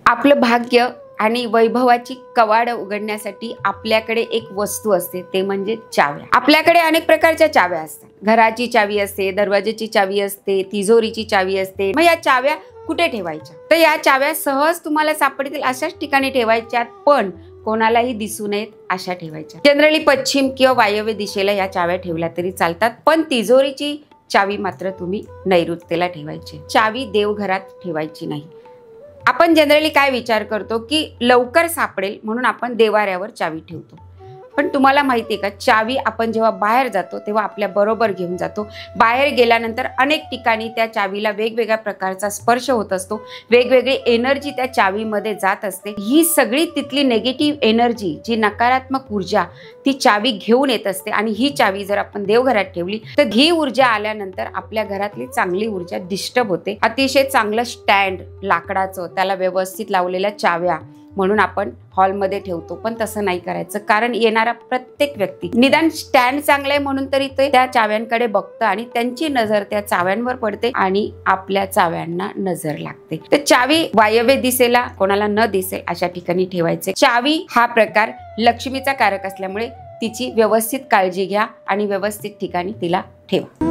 आपलं भाग्य आणि वैभवाची कवाड उघडण्यासाठी आपल्याकडे एक वस्तू असते, ते म्हणजे चाव्या। आपल्याकडे अनेक प्रकारच्या चाव्या असतात। घराची चावी असते, दरवाजाची चावी असते, तिजोरीची चावी असते। मग या चाव्या कुठे ठेवायच्या? तर या चाव्या सहज तुम्हाला सापडतील अशाच ठिकाणी ठेवायच्या, पण कोणालाही दिसू नयेत अशा ठेवायच्या। जनरली पश्चिम किंवा वायव्य दिशेला या चाव्या ठेवल्या तरी चालतात, पण तिजोरीची चावी मात्र तुम्ही नैऋत्येला ठेवायची। चावी देवघरात ठेवायची नाही। आपण जनरली काय विचार करतो की लवकर सापडेल म्हणून आपण देवाऱ्यावर चावी ठेवतो, पण तुम्हाला माहिती आहे का, चावी आपण जेव्हा बाहेर जातो तेव्हा आपल्या बरोबर घेऊन जातो। बाहेर गेल्यानंतर अनेक ठिकाणी त्या चावीला वेगवेगळ्या प्रकारचा स्पर्श होत असतो, वेगवेगळी एनर्जी त्या चावीमध्ये जात असते। ही सगळी तिथली नेगेटिव्ह एनर्जी, जी नकारात्मक ऊर्जा ती चावी घेऊन येत असते, आणि ही चावी जर आपण देवघरात ठेवली तर ही ऊर्जा आल्यानंतर आपल्या घरातली चांगली ऊर्जा डिस्टर्ब होते। अतिशय चांगलं स्टँड लाकडाचं, त्याला व्यवस्थित लावलेल्या चाव्या म्हणून आपण हॉलमध्ये ठेवतो, पण तसं नाही करायचं, कारण येणारा प्रत्येक व्यक्ती निदान स्टँड चांगलं आहे म्हणून तरी ते त्या चाव्यांकडे बघतं आणि त्यांची नजर त्या चाव्यांवर पडते आणि आपल्या चाव्यांना नजर लागते। तर चावी वायव्य दिसेला, कोणाला न दिसेल अशा ठिकाणी ठेवायचे। चावी हा प्रकार लक्ष्मीचा कारक असल्यामुळे तिची व्यवस्थित काळजी घ्या आणि व्यवस्थित ठिकाणी तिला ठेवा।